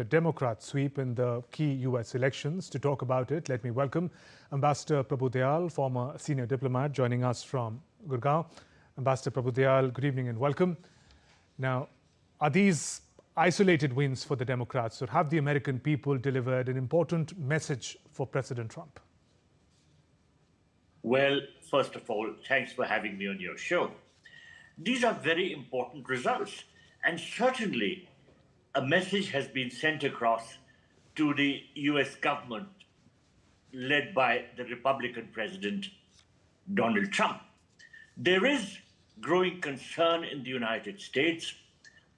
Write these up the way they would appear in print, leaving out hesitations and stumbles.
The Democrat sweep in the key U.S. elections. To talk about it, let me welcome Ambassador Prabhu Dayal, former senior diplomat, joining us from Gurgaon. Ambassador Prabhu Dayal, good evening and welcome. Now, are these isolated wins for the Democrats, or have the American people delivered an important message for President Trump? Well, first of all, thanks for having me on your show. These are very important results, and certainly a message has been sent across to the US government led by the Republican President Donald Trump. There is growing concern in the United States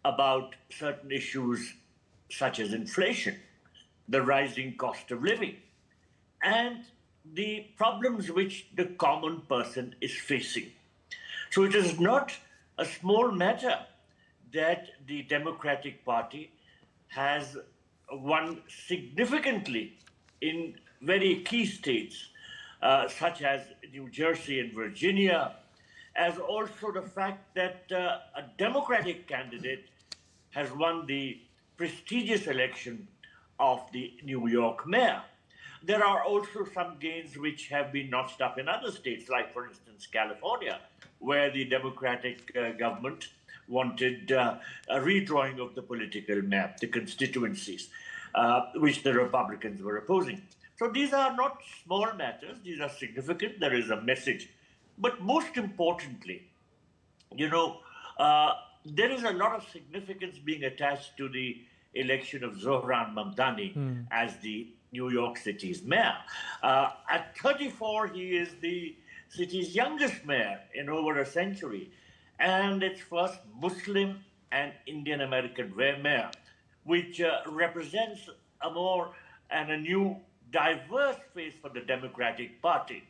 about certain issues such as inflation, the rising cost of living, and the problems which the common person is facing. So it is not a small matter that the Democratic Party has won significantly in very key states, such as New Jersey and Virginia, as also the fact that a Democratic candidate has won the prestigious election of the New York mayor. There are also some gains which have been notched up in other states, like, for instance, California, where the Democratic government wanted a redrawing of the political map, the constituencies, which the Republicans were opposing. So these are not small matters. These are significant. There is a message. But most importantly, there is a lot of significance being attached to the election of Zohran Mamdani as the New York City's mayor. At 34, he is the city's youngest mayor in over a century, and its first Muslim and Indian American mayor, which represents a new diverse face for the Democratic Party.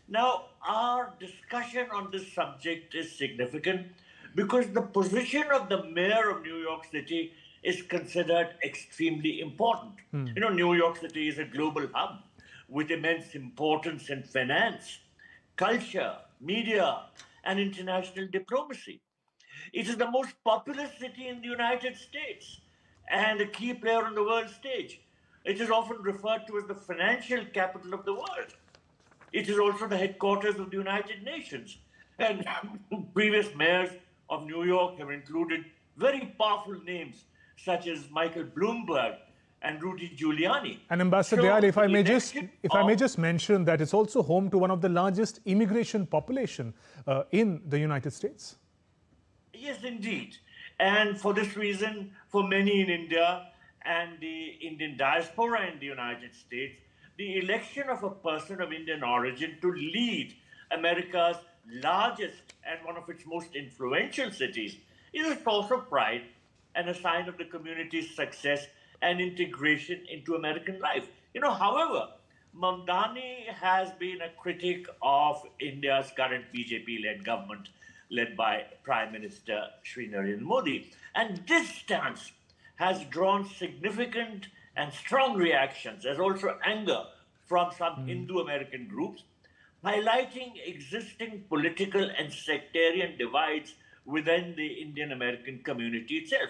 Now, our discussion on this subject is significant because the position of the mayor of New York City is considered extremely important. New York City is a global hub with immense importance in finance, culture, media, and international diplomacy. It is the most populous city in the United States and a key player on the world stage. It is often referred to as the financial capital of the world. It is also the headquarters of the United Nations. And previous mayors of New York have included very powerful names such as Michael Bloomberg and Rudy Giuliani. And Ambassador Dayal, if I may just mention that it's also home to one of the largest immigration population in the United States. Yes, indeed. And for this reason, for many in India and the Indian diaspora in the United States, the election of a person of Indian origin to lead America's largest and one of its most influential cities is a source of pride and a sign of the community's success and integration into American life. However, Mamdani has been a critic of India's current BJP-led government, led by Prime Minister Shri Narendra Modi. And this stance has drawn significant and strong reactions, as also anger from some Hindu-American groups, highlighting existing political and sectarian divides within the Indian-American community itself.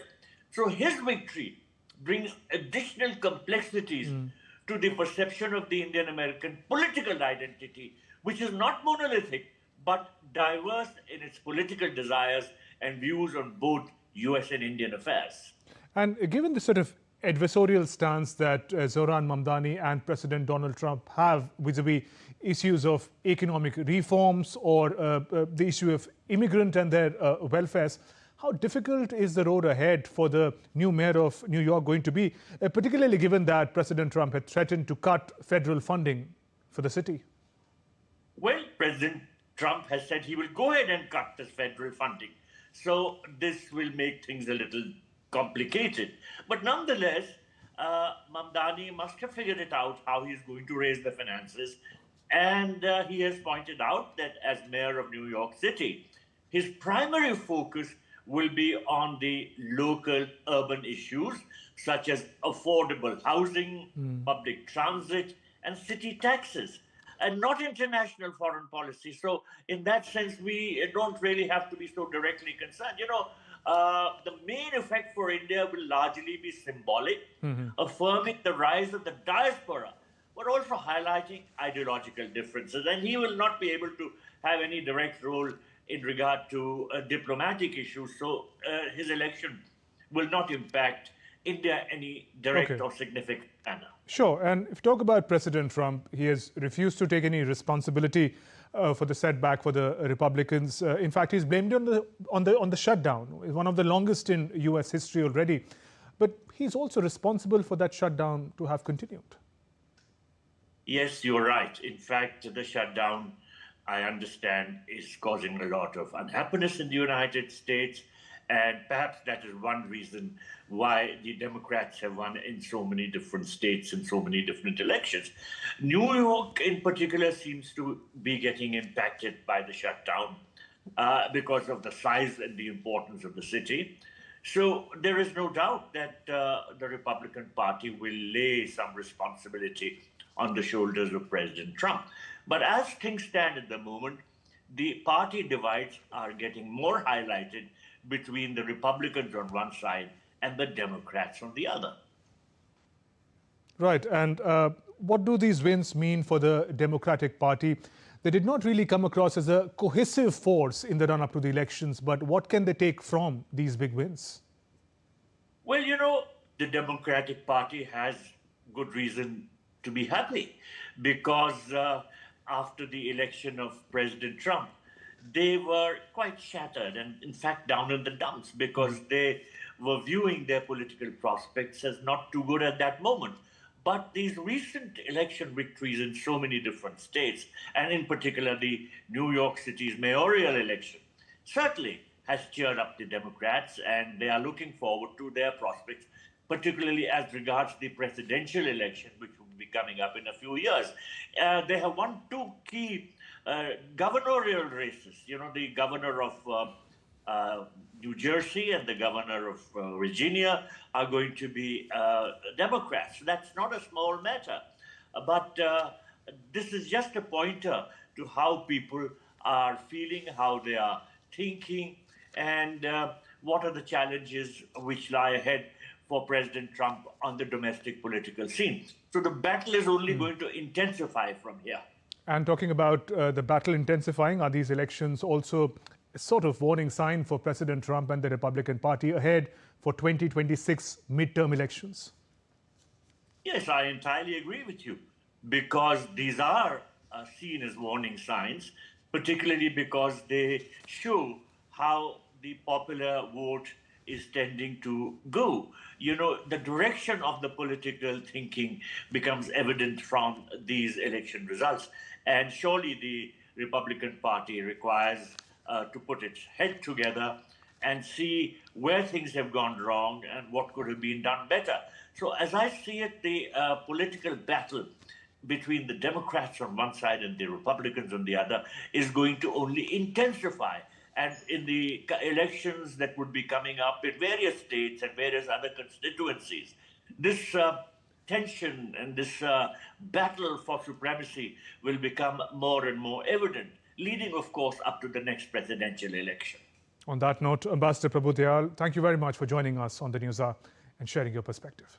So his victory brings additional complexities to the perception of the Indian-American political identity, which is not monolithic, but diverse in its political desires and views on both US and Indian affairs. And given the sort of adversarial stance that Zohran Mamdani and President Donald Trump have vis-a-vis issues of economic reforms or the issue of immigrant and their welfares, how difficult is the road ahead for the new mayor of New York going to be, particularly given that President Trump had threatened to cut federal funding for the city? Well, President Trump has said he will go ahead and cut this federal funding. So this will make things a little complicated. But nonetheless, Mamdani must have figured it out how he's going to raise the finances. And he has pointed out that as mayor of New York City, his primary focus will be on the local urban issues, such as affordable housing, public transit, and city taxes, and not international foreign policy. So in that sense, we don't really have to be so directly concerned. The main effect for India will largely be symbolic, affirming the rise of the diaspora, but also highlighting ideological differences. And he will not be able to have any direct role in regard to diplomatic issues. So his election will not impact India any direct or significant manner. Sure. And if you talk about President Trump, he has refused to take any responsibility for the setback for the Republicans. In fact, he's blamed on the shutdown. It's one of the longest in U.S. history already. But he's also responsible for that shutdown to have continued. Yes, you're right. In fact, the shutdown, I understand, is causing a lot of unhappiness in the United States. And perhaps that is one reason why the Democrats have won in so many different states and so many different elections. New York, in particular, seems to be getting impacted by the shutdown because of the size and the importance of the city. So there is no doubt that the Republican Party will lay some responsibility on the shoulders of President Trump. But as things stand at the moment, the party divides are getting more highlighted between the Republicans on one side and the Democrats on the other. Right. And what do these wins mean for the Democratic Party? They did not really come across as a cohesive force in the run-up to the elections, but what can they take from these big wins? Well, the Democratic Party has good reason to be happy because after the election of President Trump, they were quite shattered and, in fact, down in the dumps because they were viewing their political prospects as not too good at that moment. But these recent election victories in so many different states, and in particular the New York City's mayoral election, certainly has cheered up the Democrats, and they are looking forward to their prospects, particularly as regards the presidential election, which will be coming up in a few years. They have won two key gubernatorial races. The governor of New Jersey and the governor of Virginia are going to be Democrats. That's not a small matter. But this is just a pointer to how people are feeling, how they are thinking, and what are the challenges which lie ahead for President Trump on the domestic political scene. So the battle is only going to intensify from here. And talking about the battle intensifying, are these elections also a sort of warning sign for President Trump and the Republican Party ahead for 2026 midterm elections? Yes, I entirely agree with you, because these are seen as warning signs, particularly because they show how the popular vote is tending to go. The direction of the political thinking becomes evident from these election results. And surely the Republican Party requires to put its head together and see where things have gone wrong and what could have been done better. So as I see it, the political battle between the Democrats on one side and the Republicans on the other is going to only intensify. And in the elections that would be coming up in various states and various other constituencies, this tension and this battle for supremacy will become more and more evident, leading, of course, up to the next presidential election. On that note, Ambassador Prabhu Dayal, thank you very much for joining us on the News Hour and sharing your perspective.